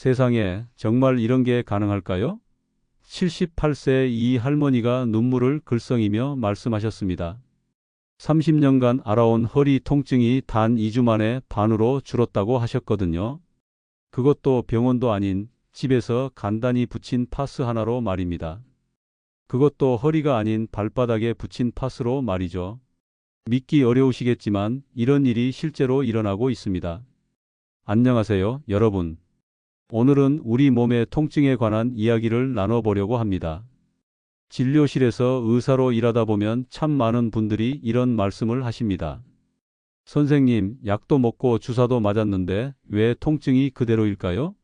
세상에 정말 이런 게 가능할까요? 78세 이 할머니가 눈물을 글썽이며 말씀하셨습니다. 30년간 알아온 허리 통증이 단 2주 만에 반으로 줄었다고 하셨거든요. 그것도 병원도 아닌 집에서 간단히 붙인 파스 하나로 말입니다. 그것도 허리가 아닌 발바닥에 붙인 파스로 말이죠. 믿기 어려우시겠지만 이런 일이 실제로 일어나고 있습니다. 안녕하세요, 여러분. 오늘은 우리 몸의 통증에 관한 이야기를 나눠보려고 합니다. 진료실에서 의사로 일하다 보면 참 많은 분들이 이런 말씀을 하십니다. 선생님, 약도 먹고 주사도 맞았는데 왜 통증이 그대로일까요?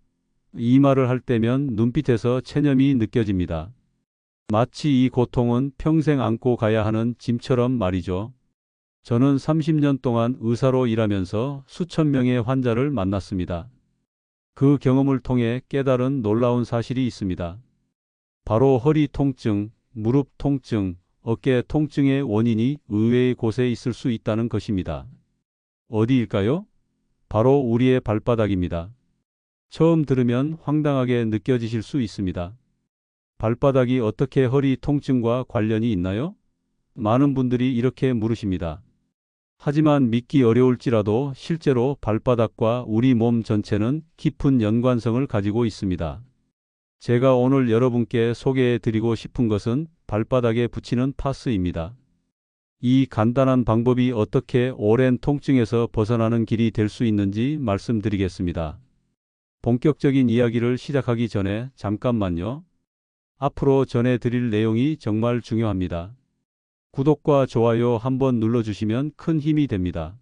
이 말을 할 때면 눈빛에서 체념이 느껴집니다. 마치 이 고통은 평생 안고 가야 하는 짐처럼 말이죠. 저는 30년 동안 의사로 일하면서 수천 명의 환자를 만났습니다. 그 경험을 통해 깨달은 놀라운 사실이 있습니다. 바로 허리 통증, 무릎 통증, 어깨 통증의 원인이 의외의 곳에 있을 수 있다는 것입니다. 어디일까요? 바로 우리의 발바닥입니다. 처음 들으면 황당하게 느껴지실 수 있습니다. 발바닥이 어떻게 허리 통증과 관련이 있나요? 많은 분들이 이렇게 물으십니다. 하지만 믿기 어려울지라도 실제로 발바닥과 우리 몸 전체는 깊은 연관성을 가지고 있습니다. 제가 오늘 여러분께 소개해 드리고 싶은 것은 발바닥에 붙이는 파스입니다. 이 간단한 방법이 어떻게 오랜 통증에서 벗어나는 길이 될 수 있는지 말씀드리겠습니다. 본격적인 이야기를 시작하기 전에 잠깐만요. 앞으로 전해 드릴 내용이 정말 중요합니다. 구독과 좋아요 한번 눌러주시면 큰 힘이 됩니다.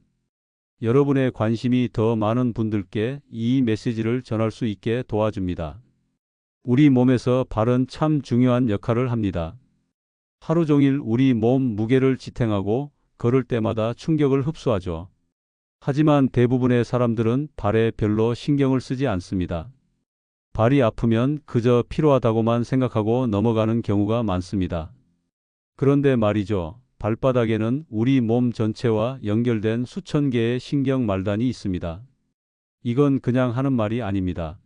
여러분의 관심이 더 많은 분들께 이 메시지를 전할 수 있게 도와줍니다. 우리 몸에서 발은 참 중요한 역할을 합니다. 하루 종일 우리 몸 무게를 지탱하고 걸을 때마다 충격을 흡수하죠. 하지만 대부분의 사람들은 발에 별로 신경을 쓰지 않습니다. 발이 아프면 그저 피로하다고만 생각하고 넘어가는 경우가 많습니다. 그런데 말이죠. 발바닥에는 우리 몸 전체와 연결된 수천 개의 신경 말단이 있습니다. 이건 그냥 하는 말이 아닙니다.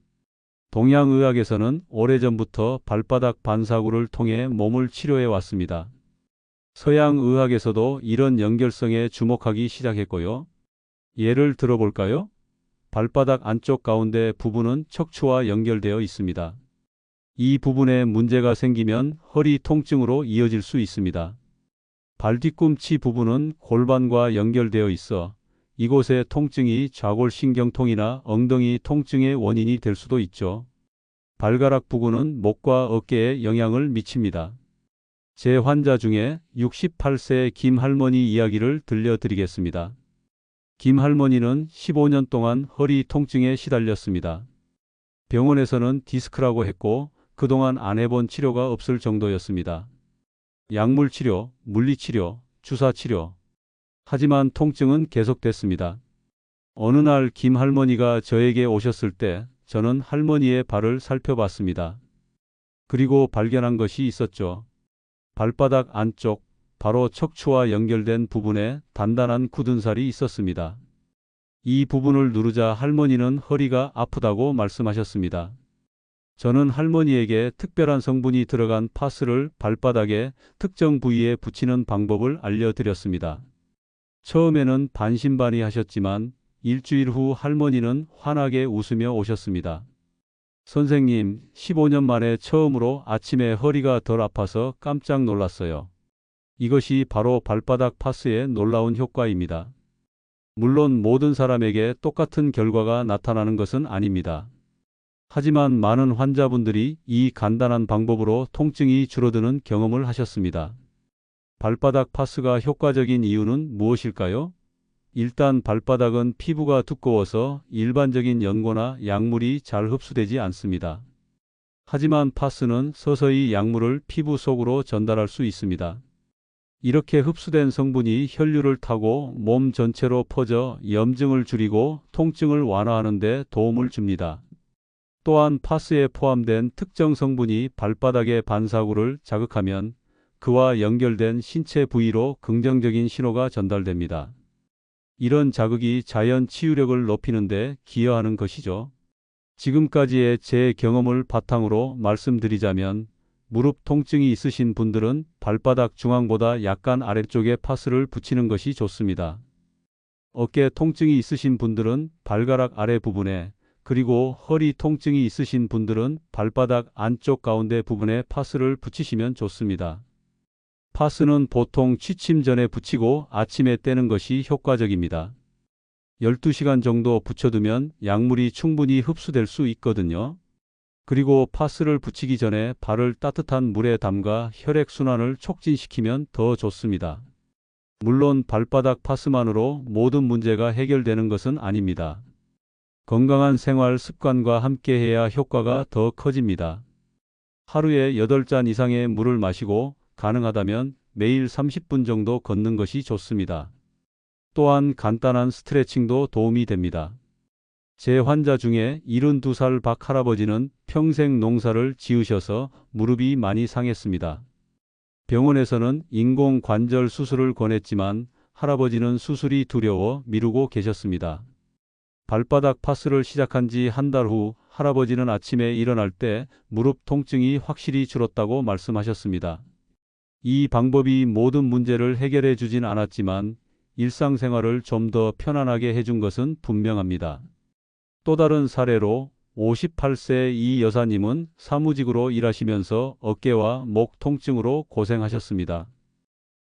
동양의학에서는 오래전부터 발바닥 반사구를 통해 몸을 치료해 왔습니다. 서양의학에서도 이런 연결성에 주목하기 시작했고요. 예를 들어볼까요? 발바닥 안쪽 가운데 부분은 척추와 연결되어 있습니다. 이 부분에 문제가 생기면 허리 통증으로 이어질 수 있습니다. 발 뒤꿈치 부분은 골반과 연결되어 있어 이곳의 통증이 좌골신경통이나 엉덩이 통증의 원인이 될 수도 있죠. 발가락 부근은 목과 어깨에 영향을 미칩니다. 제 환자 중에 68세 김 할머니 이야기를 들려드리겠습니다. 김 할머니는 15년 동안 허리 통증에 시달렸습니다. 병원에서는 디스크라고 했고 그동안 안 해본 치료가 없을 정도였습니다. 약물치료, 물리치료, 주사치료. 하지만 통증은 계속됐습니다. 어느 날 김 할머니가 저에게 오셨을 때 저는 할머니의 발을 살펴봤습니다. 그리고 발견한 것이 있었죠. 발바닥 안쪽, 바로 척추와 연결된 부분에 단단한 굳은 살이 있었습니다. 이 부분을 누르자 할머니는 허리가 아프다고 말씀하셨습니다. 저는 할머니에게 특별한 성분이 들어간 파스를 발바닥에 특정 부위에 붙이는 방법을 알려드렸습니다. 처음에는 반신반의하셨지만 일주일 후 할머니는 환하게 웃으며 오셨습니다. 선생님, 15년 만에 처음으로 아침에 허리가 덜 아파서 깜짝 놀랐어요. 이것이 바로 발바닥 파스의 놀라운 효과입니다. 물론 모든 사람에게 똑같은 결과가 나타나는 것은 아닙니다. 하지만 많은 환자분들이 이 간단한 방법으로 통증이 줄어드는 경험을 하셨습니다. 발바닥 파스가 효과적인 이유는 무엇일까요? 일단 발바닥은 피부가 두꺼워서 일반적인 연고나 약물이 잘 흡수되지 않습니다. 하지만 파스는 서서히 약물을 피부 속으로 전달할 수 있습니다. 이렇게 흡수된 성분이 혈류를 타고 몸 전체로 퍼져 염증을 줄이고 통증을 완화하는 데 도움을 줍니다. 또한 파스에 포함된 특정 성분이 발바닥의 반사구를 자극하면 그와 연결된 신체 부위로 긍정적인 신호가 전달됩니다. 이런 자극이 자연 치유력을 높이는 데 기여하는 것이죠. 지금까지의 제 경험을 바탕으로 말씀드리자면 무릎 통증이 있으신 분들은 발바닥 중앙보다 약간 아래쪽에 파스를 붙이는 것이 좋습니다. 어깨 통증이 있으신 분들은 발가락 아래 부분에, 그리고 허리 통증이 있으신 분들은 발바닥 안쪽 가운데 부분에 파스를 붙이시면 좋습니다. 파스는 보통 취침 전에 붙이고 아침에 떼는 것이 효과적입니다. 12시간 정도 붙여두면 약물이 충분히 흡수될 수 있거든요. 그리고 파스를 붙이기 전에 발을 따뜻한 물에 담가 혈액순환을 촉진시키면 더 좋습니다. 물론 발바닥 파스만으로 모든 문제가 해결되는 것은 아닙니다. 건강한 생활 습관과 함께 해야 효과가 더 커집니다. 하루에 8잔 이상의 물을 마시고 가능하다면 매일 30분 정도 걷는 것이 좋습니다. 또한 간단한 스트레칭도 도움이 됩니다. 제 환자 중에 72살 박 할아버지는 평생 농사를 지으셔서 무릎이 많이 상했습니다. 병원에서는 인공관절 수술을 권했지만 할아버지는 수술이 두려워 미루고 계셨습니다. 발바닥 파스를 시작한 지 한 달 후 할아버지는 아침에 일어날 때 무릎 통증이 확실히 줄었다고 말씀하셨습니다. 이 방법이 모든 문제를 해결해 주진 않았지만 일상생활을 좀 더 편안하게 해준 것은 분명합니다. 또 다른 사례로 58세 이 여사님은 사무직으로 일하시면서 어깨와 목 통증으로 고생하셨습니다.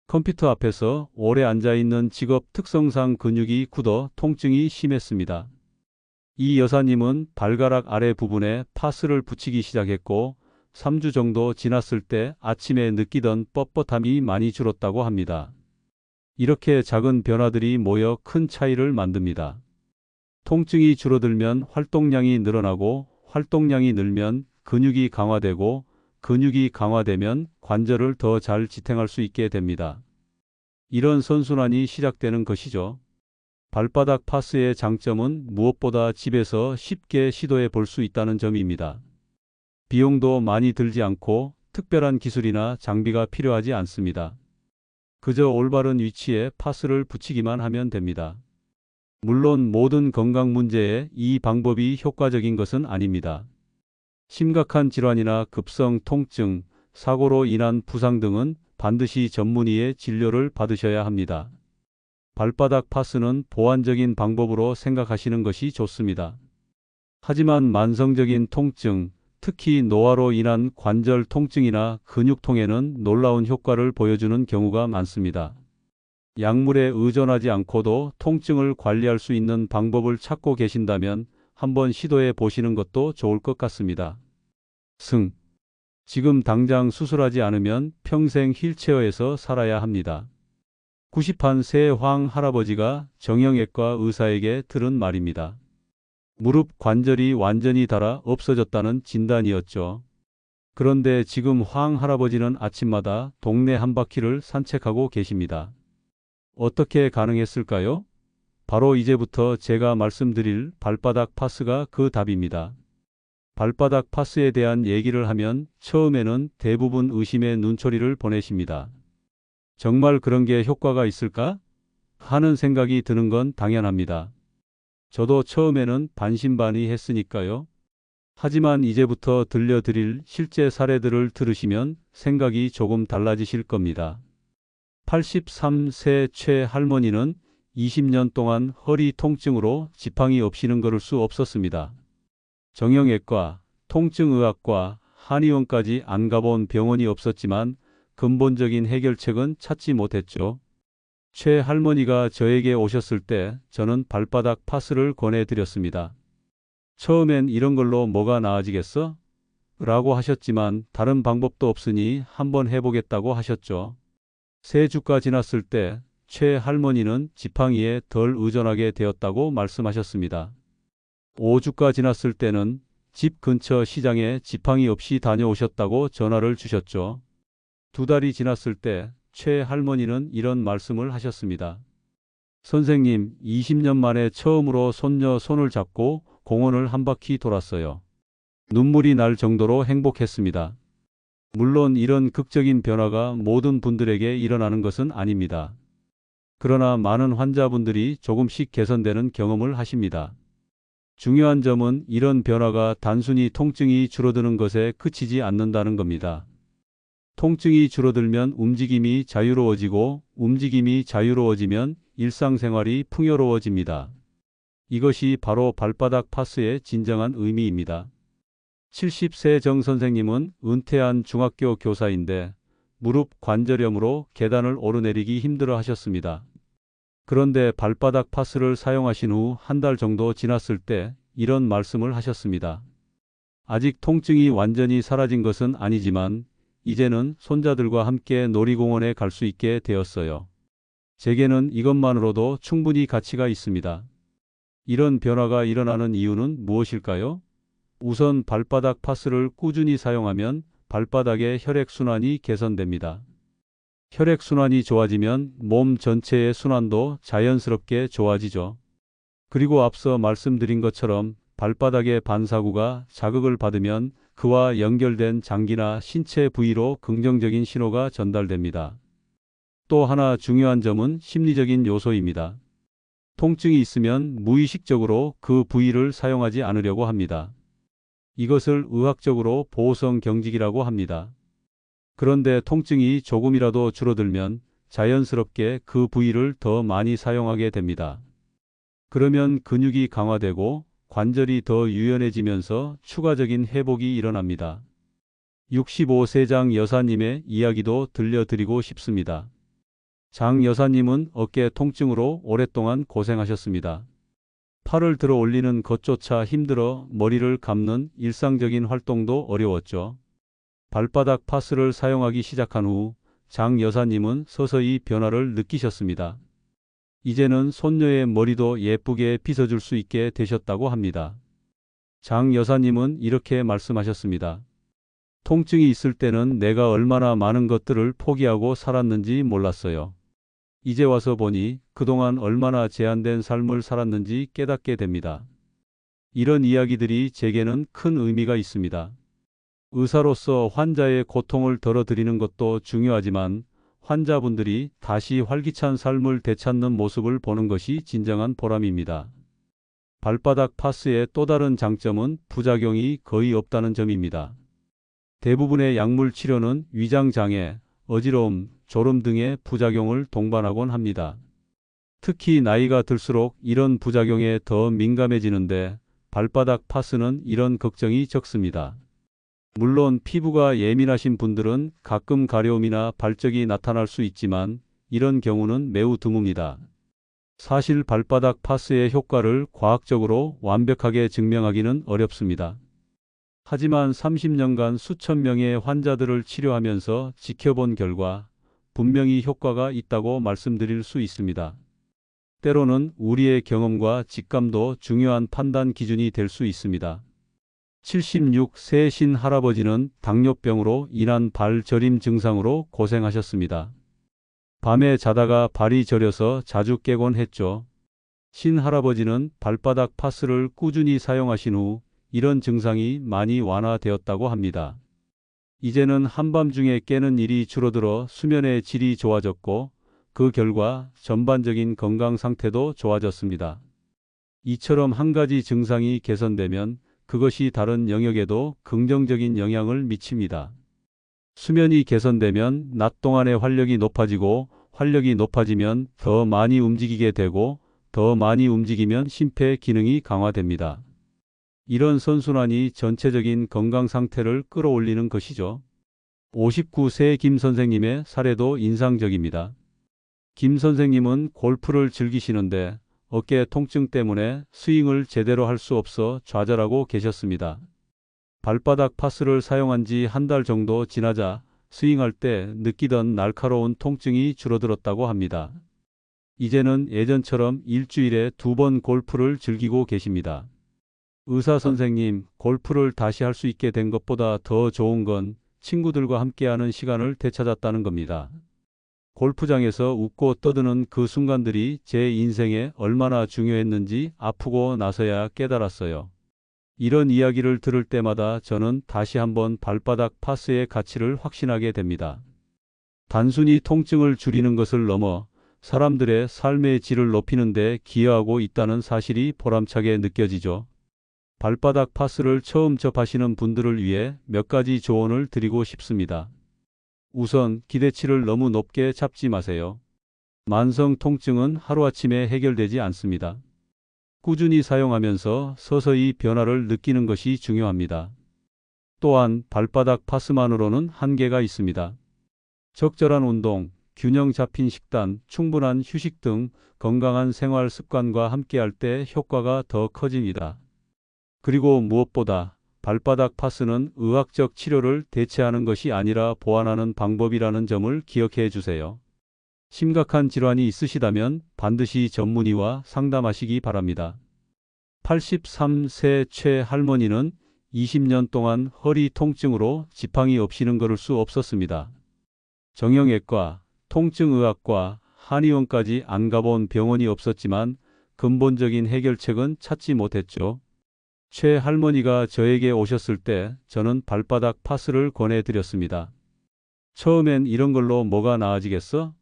컴퓨터 앞에서 오래 앉아있는 직업 특성상 근육이 굳어 통증이 심했습니다. 이 여사님은 발가락 아래 부분에 파스를 붙이기 시작했고 3주 정도 지났을 때 아침에 느끼던 뻣뻣함이 많이 줄었다고 합니다. 이렇게 작은 변화들이 모여 큰 차이를 만듭니다. 통증이 줄어들면 활동량이 늘어나고 활동량이 늘면 근육이 강화되고 근육이 강화되면 관절을 더 잘 지탱할 수 있게 됩니다. 이런 선순환이 시작되는 것이죠. 발바닥 파스의 장점은 무엇보다 집에서 쉽게 시도해 볼 수 있다는 점입니다. 비용도 많이 들지 않고 특별한 기술이나 장비가 필요하지 않습니다. 그저 올바른 위치에 파스를 붙이기만 하면 됩니다. 물론 모든 건강 문제에 이 방법이 효과적인 것은 아닙니다. 심각한 질환이나 급성 통증, 사고로 인한 부상 등은 반드시 전문의의 진료를 받으셔야 합니다. 발바닥 파스는 보완적인 방법으로 생각하시는 것이 좋습니다. 하지만 만성적인 통증, 특히 노화로 인한 관절 통증이나 근육통에는 놀라운 효과를 보여주는 경우가 많습니다. 약물에 의존하지 않고도 통증을 관리할 수 있는 방법을 찾고 계신다면 한번 시도해 보시는 것도 좋을 것 같습니다. 지금 당장 수술하지 않으면 평생 휠체어에서 살아야 합니다. 91세 황 할아버지가 정형외과 의사에게 들은 말입니다. 무릎 관절이 완전히 닳아 없어졌다는 진단이었죠. 그런데 지금 황 할아버지는 아침마다 동네 한 바퀴를 산책하고 계십니다. 어떻게 가능했을까요? 바로 이제부터 제가 말씀드릴 발바닥 파스가 그 답입니다. 발바닥 파스에 대한 얘기를 하면 처음에는 대부분 의심의 눈초리를 보내십니다. 정말 그런 게 효과가 있을까? 하는 생각이 드는 건 당연합니다. 저도 처음에는 반신반의했으니까요. 하지만 이제부터 들려드릴 실제 사례들을 들으시면 생각이 조금 달라지실 겁니다. 83세 최 할머니는 20년 동안 허리 통증으로 지팡이 없이는 걸을 수 없었습니다. 정형외과, 통증의학과, 한의원까지 안 가본 병원이 없었지만 근본적인 해결책은 찾지 못했죠. 최 할머니가 저에게 오셨을 때 저는 발바닥 파스를 권해드렸습니다. 처음엔 이런 걸로 뭐가 나아지겠어? 라고 하셨지만 다른 방법도 없으니 한번 해보겠다고 하셨죠. 3주가 지났을 때 최 할머니는 지팡이에 덜 의존하게 되었다고 말씀하셨습니다. 5주가 지났을 때는 집 근처 시장에 지팡이 없이 다녀오셨다고 전화를 주셨죠. 2달이 지났을 때 최 할머니는 이런 말씀을 하셨습니다. 선생님, 20년 만에 처음으로 손녀 손을 잡고 공원을 한 바퀴 돌았어요. 눈물이 날 정도로 행복했습니다. 물론 이런 극적인 변화가 모든 분들에게 일어나는 것은 아닙니다. 그러나 많은 환자분들이 조금씩 개선되는 경험을 하십니다. 중요한 점은 이런 변화가 단순히 통증이 줄어드는 것에 그치지 않는다는 겁니다. 통증이 줄어들면 움직임이 자유로워지고 움직임이 자유로워지면 일상생활이 풍요로워집니다. 이것이 바로 발바닥 파스의 진정한 의미입니다. 70세 정 선생님은 은퇴한 중학교 교사인데 무릎 관절염으로 계단을 오르내리기 힘들어 하셨습니다. 그런데 발바닥 파스를 사용하신 후 한 달 정도 지났을 때 이런 말씀을 하셨습니다. 아직 통증이 완전히 사라진 것은 아니지만 이제는 손자들과 함께 놀이공원에 갈 수 있게 되었어요. 제게는 이것만으로도 충분히 가치가 있습니다. 이런 변화가 일어나는 이유는 무엇일까요? 우선 발바닥 파스를 꾸준히 사용하면 발바닥의 혈액순환이 개선됩니다. 혈액순환이 좋아지면 몸 전체의 순환도 자연스럽게 좋아지죠. 그리고 앞서 말씀드린 것처럼 발바닥의 반사구가 자극을 받으면 그와 연결된 장기나 신체 부위로 긍정적인 신호가 전달됩니다. 또 하나 중요한 점은 심리적인 요소입니다. 통증이 있으면 무의식적으로 그 부위를 사용하지 않으려고 합니다. 이것을 의학적으로 보호성 경직이라고 합니다. 그런데 통증이 조금이라도 줄어들면 자연스럽게 그 부위를 더 많이 사용하게 됩니다. 그러면 근육이 강화되고 관절이 더 유연해지면서 추가적인 회복이 일어납니다. 65세 장 여사님의 이야기도 들려드리고 싶습니다. 장 여사님은 어깨 통증으로 오랫동안 고생하셨습니다. 팔을 들어 올리는 것조차 힘들어 머리를 감는 일상적인 활동도 어려웠죠. 발바닥 파스를 사용하기 시작한 후 장 여사님은 서서히 변화를 느끼셨습니다. 이제는 손녀의 머리도 예쁘게 빗어줄 수 있게 되셨다고 합니다. 장 여사님은 이렇게 말씀하셨습니다. 통증이 있을 때는 내가 얼마나 많은 것들을 포기하고 살았는지 몰랐어요. 이제 와서 보니 그동안 얼마나 제한된 삶을 살았는지 깨닫게 됩니다. 이런 이야기들이 제게는 큰 의미가 있습니다. 의사로서 환자의 고통을 덜어드리는 것도 중요하지만 환자분들이 다시 활기찬 삶을 되찾는 모습을 보는 것이 진정한 보람입니다. 발바닥 파스의 또 다른 장점은 부작용이 거의 없다는 점입니다. 대부분의 약물 치료는 위장장애, 어지러움, 졸음 등의 부작용을 동반하곤 합니다. 특히 나이가 들수록 이런 부작용에 더 민감해지는데 발바닥 파스는 이런 걱정이 적습니다. 물론 피부가 예민하신 분들은 가끔 가려움이나 발적이 나타날 수 있지만 이런 경우는 매우 드뭅니다. 사실 발바닥 파스의 효과를 과학적으로 완벽하게 증명하기는 어렵습니다. 하지만 30년간 수천 명의 환자들을 치료하면서 지켜본 결과 분명히 효과가 있다고 말씀드릴 수 있습니다. 때로는 우리의 경험과 직감도 중요한 판단 기준이 될 수 있습니다. 76세 신 할아버지는 당뇨병으로 인한 발 저림 증상으로 고생하셨습니다. 밤에 자다가 발이 저려서 자주 깨곤 했죠. 신 할아버지는 발바닥 파스를 꾸준히 사용하신 후 이런 증상이 많이 완화되었다고 합니다. 이제는 한밤중에 깨는 일이 줄어들어 수면의 질이 좋아졌고 그 결과 전반적인 건강 상태도 좋아졌습니다. 이처럼 한 가지 증상이 개선되면 그것이 다른 영역에도 긍정적인 영향을 미칩니다. 수면이 개선되면 낮 동안의 활력이 높아지고 활력이 높아지면 더 많이 움직이게 되고 더 많이 움직이면 심폐 기능이 강화됩니다. 이런 선순환이 전체적인 건강 상태를 끌어올리는 것이죠. 59세 김 선생님의 사례도 인상적입니다. 김 선생님은 골프를 즐기시는데 어깨 통증 때문에 스윙을 제대로 할 수 없어 좌절하고 계셨습니다. 발바닥 파스를 사용한 지 한 달 정도 지나자 스윙할 때 느끼던 날카로운 통증이 줄어들었다고 합니다. 이제는 예전처럼 일주일에 2번 골프를 즐기고 계십니다. 의사 선생님, 골프를 다시 할 수 있게 된 것보다 더 좋은 건 친구들과 함께하는 시간을 되찾았다는 겁니다. 골프장에서 웃고 떠드는 그 순간들이 제 인생에 얼마나 중요했는지 아프고 나서야 깨달았어요. 이런 이야기를 들을 때마다 저는 다시 한번 발바닥 파스의 가치를 확신하게 됩니다. 단순히 통증을 줄이는 것을 넘어 사람들의 삶의 질을 높이는 데 기여하고 있다는 사실이 보람차게 느껴지죠. 발바닥 파스를 처음 접하시는 분들을 위해 몇 가지 조언을 드리고 싶습니다. 우선 기대치를 너무 높게 잡지 마세요. 만성 통증은 하루아침에 해결되지 않습니다. 꾸준히 사용하면서 서서히 변화를 느끼는 것이 중요합니다. 또한 발바닥 파스만으로는 한계가 있습니다. 적절한 운동, 균형 잡힌 식단, 충분한 휴식 등 건강한 생활 습관과 함께할 때 효과가 더 커집니다. 그리고 무엇보다 발바닥 파스는 의학적 치료를 대체하는 것이 아니라 보완하는 방법이라는 점을 기억해 주세요. 심각한 질환이 있으시다면 반드시 전문의와 상담하시기 바랍니다. 83세 최 할머니는 20년 동안 허리 통증으로 지팡이 없이는 걸을 수 없었습니다. 정형외과, 통증의학과, 한의원까지 안 가본 병원이 없었지만 근본적인 해결책은 찾지 못했죠. 최 할머니가 저에게 오셨을 때 저는 발바닥 파스를 권해드렸습니다. 처음엔 이런 걸로 뭐가 나아지겠어?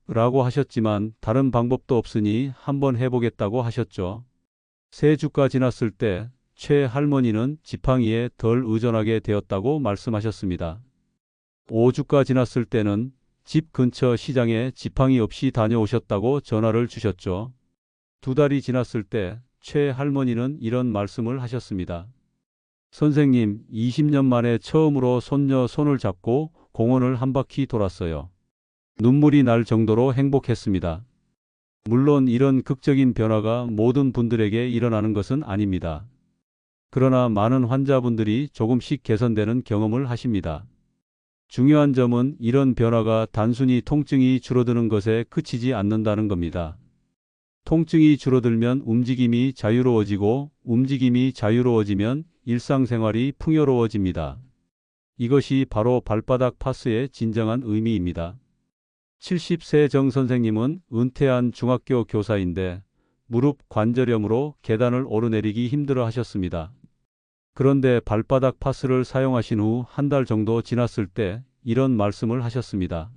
라고 하셨지만 다른 방법도 없으니 한번 해보겠다고 하셨죠. 3주가 지났을 때 최 할머니는 지팡이에 덜 의존하게 되었다고 말씀하셨습니다. 5주가 지났을 때는 집 근처 시장에 지팡이 없이 다녀오셨다고 전화를 주셨죠. 2달이 지났을 때 최 할머니는 이런 말씀을 하셨습니다. 선생님, 20년 만에 처음으로 손녀 손을 잡고 공원을 한 바퀴 돌았어요. 눈물이 날 정도로 행복했습니다. 물론 이런 극적인 변화가 모든 분들에게 일어나는 것은 아닙니다. 그러나 많은 환자분들이 조금씩 개선되는 경험을 하십니다. 중요한 점은 이런 변화가 단순히 통증이 줄어드는 것에 그치지 않는다는 겁니다. 통증이 줄어들면 움직임이 자유로워지고 움직임이 자유로워지면 일상생활이 풍요로워집니다. 이것이 바로 발바닥 파스의 진정한 의미입니다. 70세 정 선생님은 은퇴한 중학교 교사인데 무릎 관절염으로 계단을 오르내리기 힘들어 하셨습니다. 그런데 발바닥 파스를 사용하신 후 한 달 정도 지났을 때 이런 말씀을 하셨습니다.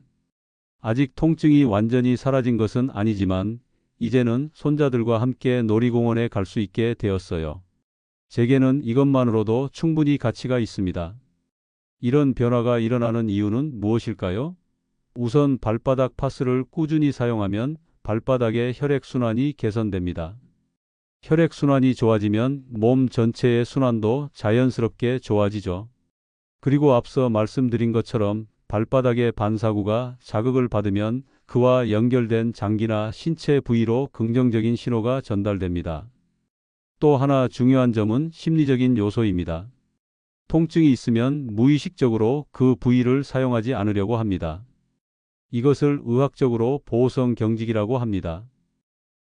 아직 통증이 완전히 사라진 것은 아니지만 이제는 손자들과 함께 놀이공원에 갈 수 있게 되었어요. 제게는 이것만으로도 충분히 가치가 있습니다. 이런 변화가 일어나는 이유는 무엇일까요? 우선 발바닥 파스를 꾸준히 사용하면 발바닥의 혈액순환이 개선됩니다. 혈액순환이 좋아지면 몸 전체의 순환도 자연스럽게 좋아지죠. 그리고 앞서 말씀드린 것처럼 발바닥의 반사구가 자극을 받으면 그와 연결된 장기나 신체 부위로 긍정적인 신호가 전달됩니다. 또 하나 중요한 점은 심리적인 요소입니다. 통증이 있으면 무의식적으로 그 부위를 사용하지 않으려고 합니다. 이것을 의학적으로 보호성 경직이라고 합니다.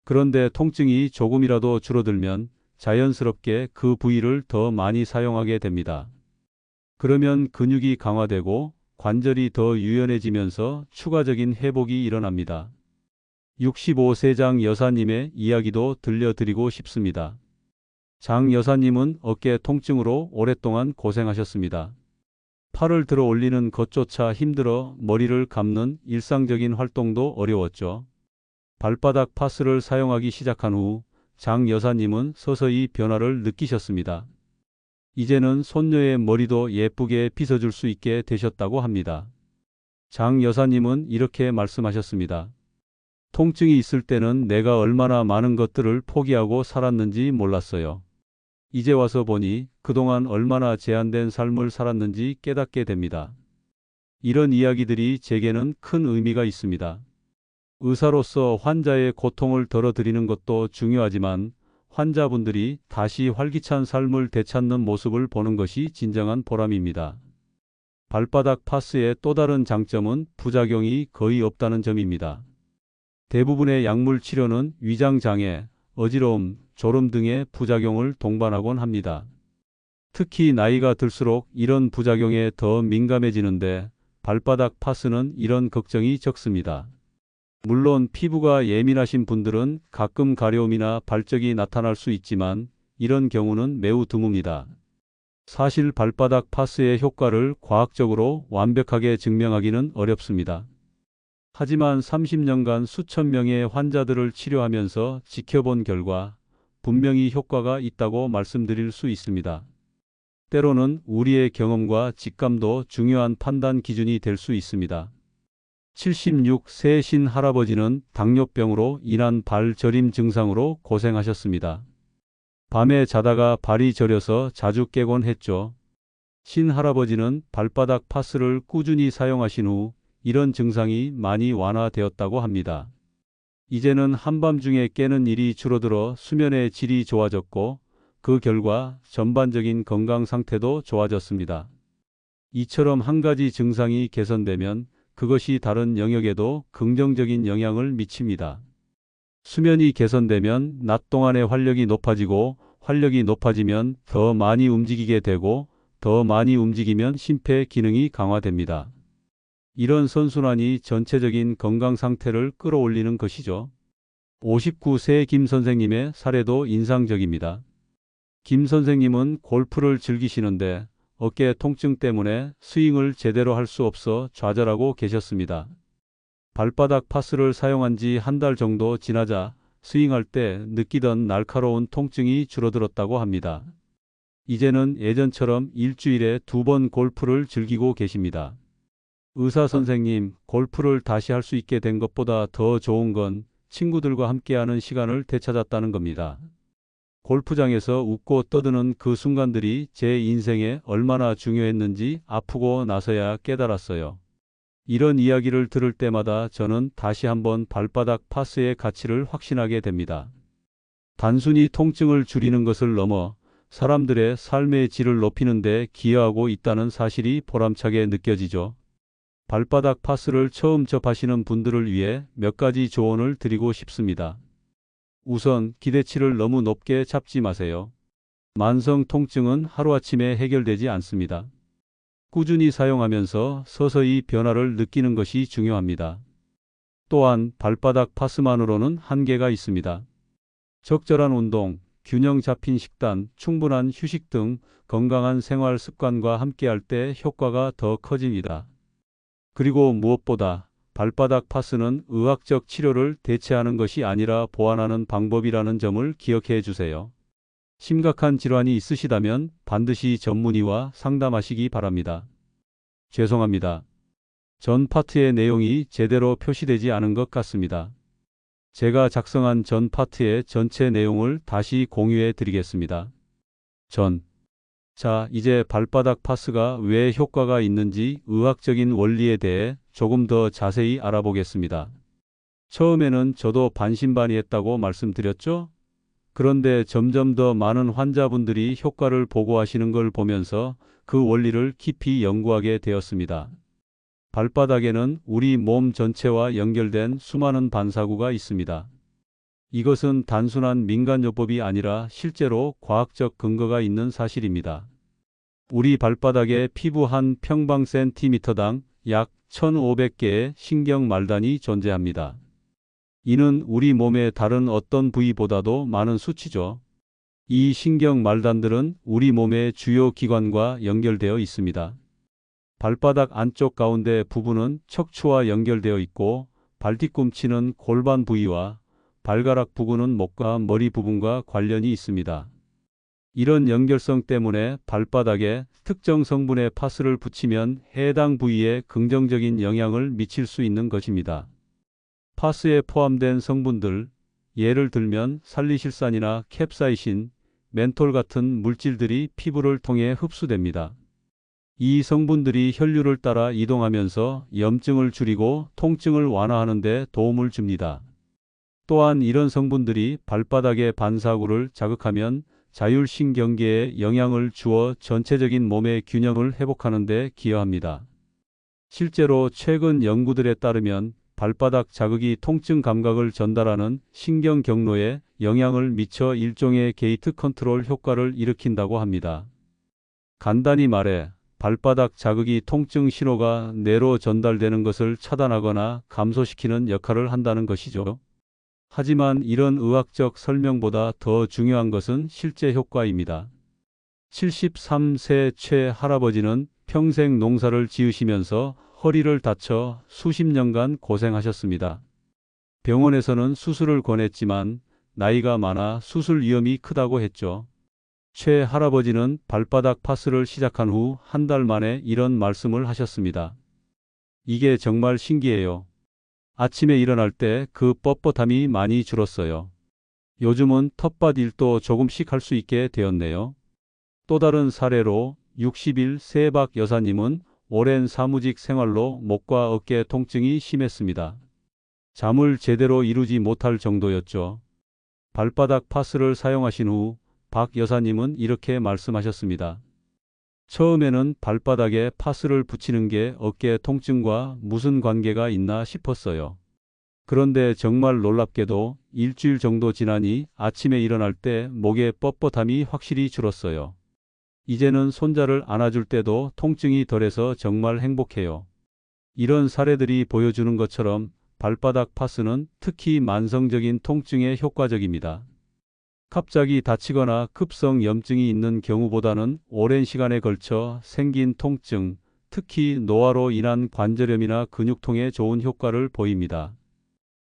그런데 통증이 조금이라도 줄어들면 자연스럽게 그 부위를 더 많이 사용하게 됩니다. 그러면 근육이 강화되고 관절이 더 유연해지면서 추가적인 회복이 일어납니다. 65세 장 여사님의 이야기도 들려드리고 싶습니다. 장 여사님은 어깨 통증으로 오랫동안 고생하셨습니다. 팔을 들어 올리는 것조차 힘들어 머리를 감는 일상적인 활동도 어려웠죠. 발바닥 파스를 사용하기 시작한 후 장 여사님은 서서히 변화를 느끼셨습니다. 이제는 손녀의 머리도 예쁘게 빗어줄 수 있게 되셨다고 합니다. 장 여사님은 이렇게 말씀하셨습니다. 통증이 있을 때는 내가 얼마나 많은 것들을 포기하고 살았는지 몰랐어요. 이제 와서 보니 그동안 얼마나 제한된 삶을 살았는지 깨닫게 됩니다. 이런 이야기들이 제게는 큰 의미가 있습니다. 의사로서 환자의 고통을 덜어드리는 것도 중요하지만 환자분들이 다시 활기찬 삶을 되찾는 모습을 보는 것이 진정한 보람입니다. 발바닥 파스의 또 다른 장점은 부작용이 거의 없다는 점입니다. 대부분의 약물 치료는 위장장애, 어지러움, 졸음 등의 부작용을 동반하곤 합니다. 특히 나이가 들수록 이런 부작용에 더 민감해지는데 발바닥 파스는 이런 걱정이 적습니다. 물론 피부가 예민하신 분들은 가끔 가려움이나 발적이 나타날 수 있지만 이런 경우는 매우 드뭅니다. 사실 발바닥 파스의 효과를 과학적으로 완벽하게 증명하기는 어렵습니다. 하지만 30년간 수천 명의 환자들을 치료하면서 지켜본 결과 분명히 효과가 있다고 말씀드릴 수 있습니다. 때로는 우리의 경험과 직감도 중요한 판단 기준이 될 수 있습니다. 76세 신 할아버지는 당뇨병으로 인한 발 저림 증상으로 고생하셨습니다. 밤에 자다가 발이 저려서 자주 깨곤 했죠. 신 할아버지는 발바닥 파스를 꾸준히 사용하신 후 이런 증상이 많이 완화되었다고 합니다. 이제는 한밤중에 깨는 일이 줄어들어 수면의 질이 좋아졌고 그 결과 전반적인 건강 상태도 좋아졌습니다. 이처럼 한 가지 증상이 개선되면 그것이 다른 영역에도 긍정적인 영향을 미칩니다. 수면이 개선되면 낮 동안의 활력이 높아지고 활력이 높아지면 더 많이 움직이게 되고 더 많이 움직이면 심폐 기능이 강화됩니다. 이런 선순환이 전체적인 건강 상태를 끌어올리는 것이죠. 59세 김 선생님의 사례도 인상적입니다. 김 선생님은 골프를 즐기시는데 어깨 통증 때문에 스윙을 제대로 할 수 없어 좌절하고 계셨습니다. 발바닥 파스를 사용한 지 한 달 정도 지나자 스윙할 때 느끼던 날카로운 통증이 줄어들었다고 합니다. 이제는 예전처럼 일주일에 2번 골프를 즐기고 계십니다. 의사 선생님, 골프를 다시 할 수 있게 된 것보다 더 좋은 건 친구들과 함께하는 시간을 되찾았다는 겁니다. 골프장에서 웃고 떠드는 그 순간들이 제 인생에 얼마나 중요했는지 아프고 나서야 깨달았어요. 이런 이야기를 들을 때마다 저는 다시 한번 발바닥 파스의 가치를 확신하게 됩니다. 단순히 통증을 줄이는 것을 넘어 사람들의 삶의 질을 높이는 데 기여하고 있다는 사실이 보람차게 느껴지죠. 발바닥 파스를 처음 접하시는 분들을 위해 몇 가지 조언을 드리고 싶습니다. 우선 기대치를 너무 높게 잡지 마세요. 만성 통증은 하루아침에 해결되지 않습니다. 꾸준히 사용하면서 서서히 변화를 느끼는 것이 중요합니다. 또한 발바닥 파스만으로는 한계가 있습니다. 적절한 운동, 균형 잡힌 식단, 충분한 휴식 등 건강한 생활 습관과 함께할 때 효과가 더 커집니다. 그리고 무엇보다 발바닥 파스는 의학적 치료를 대체하는 것이 아니라 보완하는 방법이라는 점을 기억해 주세요. 심각한 질환이 있으시다면 반드시 전문의와 상담하시기 바랍니다. 죄송합니다. 전 파트의 내용이 제대로 표시되지 않은 것 같습니다. 제가 작성한 전 파트의 전체 내용을 다시 공유해 드리겠습니다. 자, 이제 발바닥 파스가 왜 효과가 있는지 의학적인 원리에 대해 조금 더 자세히 알아보겠습니다. 처음에는 저도 반신반의했다고 말씀드렸죠? 그런데 점점 더 많은 환자분들이 효과를 보고하시는 걸 보면서 그 원리를 깊이 연구하게 되었습니다. 발바닥에는 우리 몸 전체와 연결된 수많은 반사구가 있습니다. 이것은 단순한 민간요법이 아니라 실제로 과학적 근거가 있는 사실입니다. 우리 발바닥에 피부 한 평방센티미터당 약 1500개의 신경말단이 존재합니다. 이는 우리 몸의 다른 어떤 부위보다도 많은 수치죠. 이 신경말단들은 우리 몸의 주요 기관과 연결되어 있습니다. 발바닥 안쪽 가운데 부분은 척추와 연결되어 있고 발뒤꿈치는 골반 부위와 발가락 부근은 목과 머리 부분과 관련이 있습니다. 이런 연결성 때문에 발바닥에 특정 성분의 파스를 붙이면 해당 부위에 긍정적인 영향을 미칠 수 있는 것입니다. 파스에 포함된 성분들, 예를 들면 살리실산이나 캡사이신, 멘톨 같은 물질들이 피부를 통해 흡수됩니다. 이 성분들이 혈류를 따라 이동하면서 염증을 줄이고 통증을 완화하는 데 도움을 줍니다. 또한 이런 성분들이 발바닥의 반사구를 자극하면 자율신경계에 영향을 주어 전체적인 몸의 균형을 회복하는 데 기여합니다. 실제로 최근 연구들에 따르면 발바닥 자극이 통증 감각을 전달하는 신경 경로에 영향을 미쳐 일종의 게이트 컨트롤 효과를 일으킨다고 합니다. 간단히 말해 발바닥 자극이 통증 신호가 뇌로 전달되는 것을 차단하거나 감소시키는 역할을 한다는 것이죠. 하지만 이런 의학적 설명보다 더 중요한 것은 실제 효과입니다. 73세 최 할아버지는 평생 농사를 지으시면서 허리를 다쳐 수십 년간 고생하셨습니다. 병원에서는 수술을 권했지만 나이가 많아 수술 위험이 크다고 했죠. 최 할아버지는 발바닥 파스를 시작한 후 한 달 만에 이런 말씀을 하셨습니다. 이게 정말 신기해요. 아침에 일어날 때 그 뻣뻣함이 많이 줄었어요. 요즘은 텃밭 일도 조금씩 할 수 있게 되었네요. 또 다른 사례로 60일 세박 여사님은 오랜 사무직 생활로 목과 어깨 통증이 심했습니다. 잠을 제대로 이루지 못할 정도였죠. 발바닥 파스를 사용하신 후 박 여사님은 이렇게 말씀하셨습니다. 처음에는 발바닥에 파스를 붙이는 게 어깨 통증과 무슨 관계가 있나 싶었어요. 그런데 정말 놀랍게도 일주일 정도 지나니 아침에 일어날 때 목의 뻣뻣함이 확실히 줄었어요. 이제는 손자를 안아줄 때도 통증이 덜해서 정말 행복해요. 이런 사례들이 보여주는 것처럼 발바닥 파스는 특히 만성적인 통증에 효과적입니다. 갑자기 다치거나 급성 염증이 있는 경우보다는 오랜 시간에 걸쳐 생긴 통증, 특히 노화로 인한 관절염이나 근육통에 좋은 효과를 보입니다.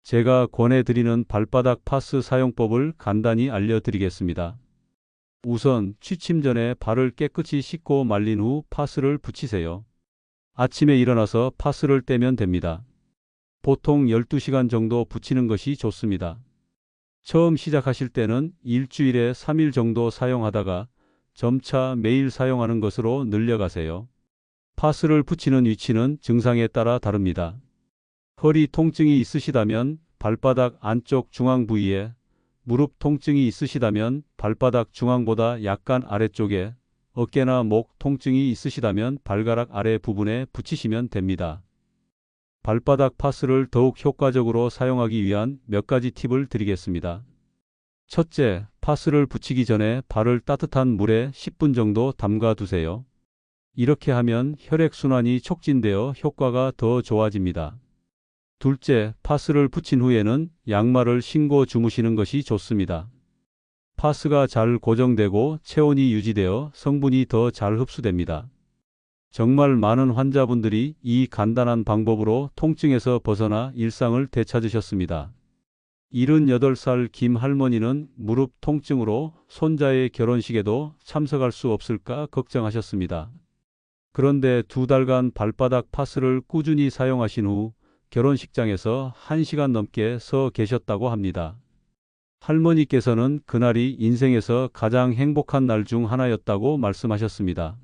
제가 권해드리는 발바닥 파스 사용법을 간단히 알려드리겠습니다. 우선 취침 전에 발을 깨끗이 씻고 말린 후 파스를 붙이세요. 아침에 일어나서 파스를 떼면 됩니다. 보통 12시간 정도 붙이는 것이 좋습니다. 처음 시작하실 때는 일주일에 3일 정도 사용하다가 점차 매일 사용하는 것으로 늘려가세요. 파스를 붙이는 위치는 증상에 따라 다릅니다. 허리 통증이 있으시다면 발바닥 안쪽 중앙 부위에, 무릎 통증이 있으시다면 발바닥 중앙보다 약간 아래쪽에, 어깨나 목 통증이 있으시다면 발가락 아래 부분에 붙이시면 됩니다. 발바닥 파스를 더욱 효과적으로 사용하기 위한 몇 가지 팁을 드리겠습니다. 첫째, 파스를 붙이기 전에 발을 따뜻한 물에 10분 정도 담가 두세요. 이렇게 하면 혈액순환이 촉진되어 효과가 더 좋아집니다. 둘째, 파스를 붙인 후에는 양말을 신고 주무시는 것이 좋습니다. 파스가 잘 고정되고 체온이 유지되어 성분이 더 잘 흡수됩니다. 정말 많은 환자분들이 이 간단한 방법으로 통증에서 벗어나 일상을 되찾으셨습니다. 78살 김 할머니는 무릎 통증으로 손자의 결혼식에도 참석할 수 없을까 걱정하셨습니다. 그런데 2달간 발바닥 파스를 꾸준히 사용하신 후 결혼식장에서 1시간 넘게 서 계셨다고 합니다. 할머니께서는 그날이 인생에서 가장 행복한 날 중 하나였다고 말씀하셨습니다.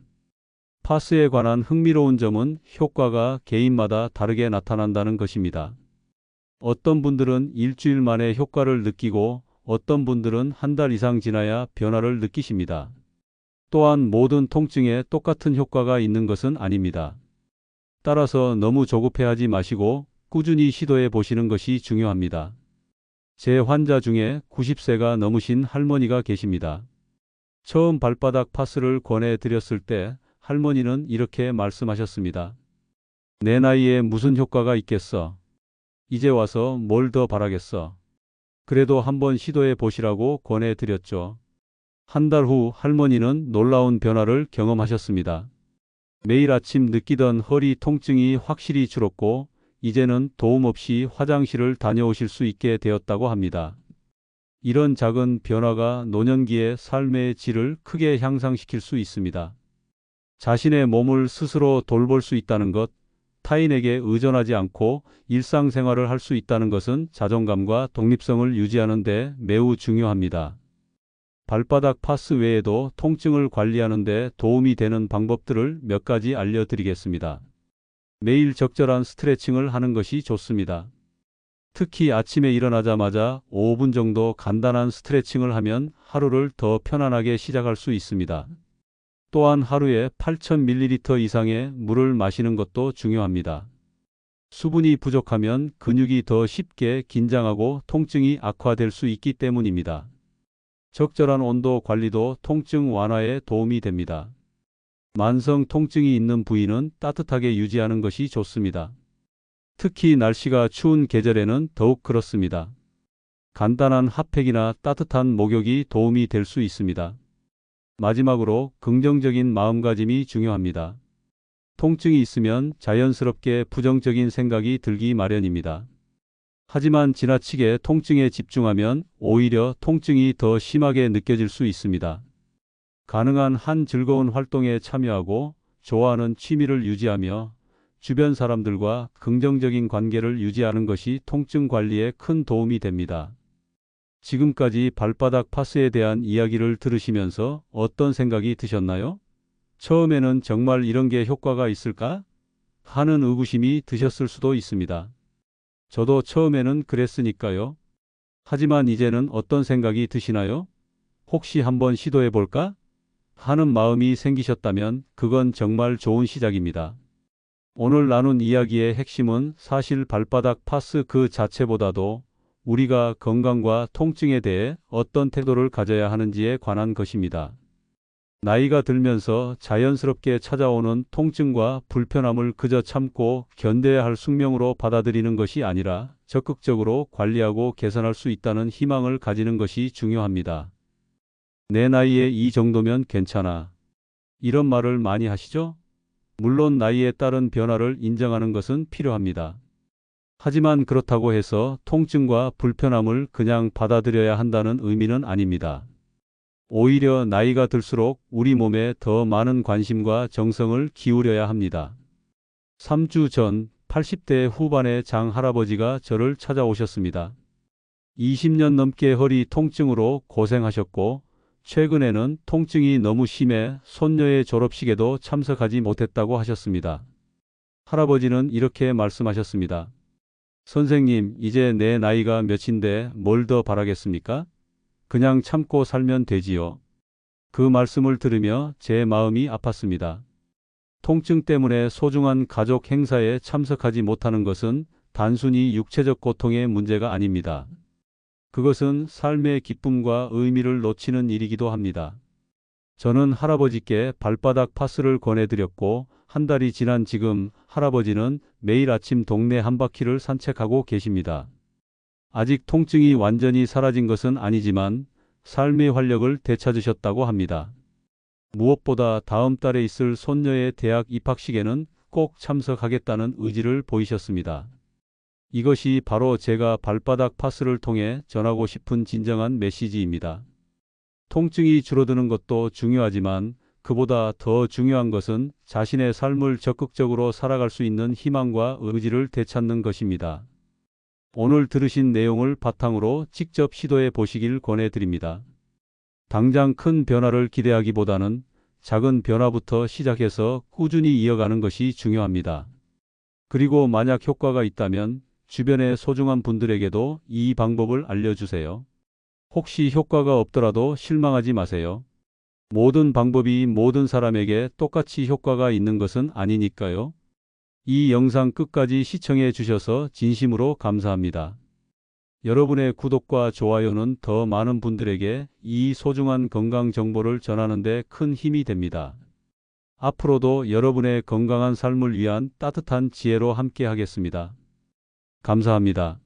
파스에 관한 흥미로운 점은 효과가 개인마다 다르게 나타난다는 것입니다. 어떤 분들은 일주일 만에 효과를 느끼고 어떤 분들은 한 달 이상 지나야 변화를 느끼십니다. 또한 모든 통증에 똑같은 효과가 있는 것은 아닙니다. 따라서 너무 조급해하지 마시고 꾸준히 시도해 보시는 것이 중요합니다. 제 환자 중에 90세가 넘으신 할머니가 계십니다. 처음 발바닥 파스를 권해드렸을 때 할머니는 이렇게 말씀하셨습니다. 내 나이에 무슨 효과가 있겠어. 이제 와서 뭘 더 바라겠어. 그래도 한번 시도해 보시라고 권해드렸죠. 한 달 후 할머니는 놀라운 변화를 경험하셨습니다. 매일 아침 느끼던 허리 통증이 확실히 줄었고 이제는 도움 없이 화장실을 다녀오실 수 있게 되었다고 합니다. 이런 작은 변화가 노년기의 삶의 질을 크게 향상시킬 수 있습니다. 자신의 몸을 스스로 돌볼 수 있다는 것, 타인에게 의존하지 않고 일상생활을 할 수 있다는 것은 자존감과 독립성을 유지하는 데 매우 중요합니다. 발바닥 파스 외에도 통증을 관리하는 데 도움이 되는 방법들을 몇 가지 알려드리겠습니다. 매일 적절한 스트레칭을 하는 것이 좋습니다. 특히 아침에 일어나자마자 5분 정도 간단한 스트레칭을 하면 하루를 더 편안하게 시작할 수 있습니다. 또한 하루에 8,000ml 이상의 물을 마시는 것도 중요합니다. 수분이 부족하면 근육이 더 쉽게 긴장하고 통증이 악화될 수 있기 때문입니다. 적절한 온도 관리도 통증 완화에 도움이 됩니다. 만성 통증이 있는 부위는 따뜻하게 유지하는 것이 좋습니다. 특히 날씨가 추운 계절에는 더욱 그렇습니다. 간단한 핫팩이나 따뜻한 목욕이 도움이 될 수 있습니다. 마지막으로 긍정적인 마음가짐이 중요합니다. 통증이 있으면 자연스럽게 부정적인 생각이 들기 마련입니다. 하지만 지나치게 통증에 집중하면 오히려 통증이 더 심하게 느껴질 수 있습니다. 가능한 한 즐거운 활동에 참여하고 좋아하는 취미를 유지하며 주변 사람들과 긍정적인 관계를 유지하는 것이 통증 관리에 큰 도움이 됩니다. 지금까지 발바닥 파스에 대한 이야기를 들으시면서 어떤 생각이 드셨나요? 처음에는 정말 이런 게 효과가 있을까? 하는 의구심이 드셨을 수도 있습니다. 저도 처음에는 그랬으니까요. 하지만 이제는 어떤 생각이 드시나요? 혹시 한번 시도해 볼까? 하는 마음이 생기셨다면 그건 정말 좋은 시작입니다. 오늘 나눈 이야기의 핵심은 사실 발바닥 파스 그 자체보다도 우리가 건강과 통증에 대해 어떤 태도를 가져야 하는지에 관한 것입니다. 나이가 들면서 자연스럽게 찾아오는 통증과 불편함을 그저 참고 견뎌야 할 숙명으로 받아들이는 것이 아니라 적극적으로 관리하고 개선할 수 있다는 희망을 가지는 것이 중요합니다. 내 나이에 이 정도면 괜찮아. 이런 말을 많이 하시죠? 물론 나이에 따른 변화를 인정하는 것은 필요합니다. 하지만 그렇다고 해서 통증과 불편함을 그냥 받아들여야 한다는 의미는 아닙니다. 오히려 나이가 들수록 우리 몸에 더 많은 관심과 정성을 기울여야 합니다. 3주 전 80대 후반의 장 할아버지가 저를 찾아오셨습니다. 20년 넘게 허리 통증으로 고생하셨고 최근에는 통증이 너무 심해 손녀의 졸업식에도 참석하지 못했다고 하셨습니다. 할아버지는 이렇게 말씀하셨습니다. 선생님, 이제 내 나이가 몇인데 뭘 더 바라겠습니까? 그냥 참고 살면 되지요. 그 말씀을 들으며 제 마음이 아팠습니다. 통증 때문에 소중한 가족 행사에 참석하지 못하는 것은 단순히 육체적 고통의 문제가 아닙니다. 그것은 삶의 기쁨과 의미를 놓치는 일이기도 합니다. 저는 할아버지께 발바닥 파스를 권해드렸고 한 달이 지난 지금 할아버지는 매일 아침 동네 한 바퀴를 산책하고 계십니다. 아직 통증이 완전히 사라진 것은 아니지만 삶의 활력을 되찾으셨다고 합니다. 무엇보다 다음 달에 있을 손녀의 대학 입학식에는 꼭 참석하겠다는 의지를 보이셨습니다. 이것이 바로 제가 발바닥 파스를 통해 전하고 싶은 진정한 메시지입니다. 통증이 줄어드는 것도 중요하지만 그보다 더 중요한 것은 자신의 삶을 적극적으로 살아갈 수 있는 희망과 의지를 되찾는 것입니다. 오늘 들으신 내용을 바탕으로 직접 시도해 보시길 권해드립니다. 당장 큰 변화를 기대하기보다는 작은 변화부터 시작해서 꾸준히 이어가는 것이 중요합니다. 그리고 만약 효과가 있다면 주변의 소중한 분들에게도 이 방법을 알려주세요. 혹시 효과가 없더라도 실망하지 마세요. 모든 방법이 모든 사람에게 똑같이 효과가 있는 것은 아니니까요. 이 영상 끝까지 시청해 주셔서 진심으로 감사합니다. 여러분의 구독과 좋아요는 더 많은 분들에게 이 소중한 건강 정보를 전하는 데 큰 힘이 됩니다. 앞으로도 여러분의 건강한 삶을 위한 따뜻한 지혜로 함께 하겠습니다. 감사합니다.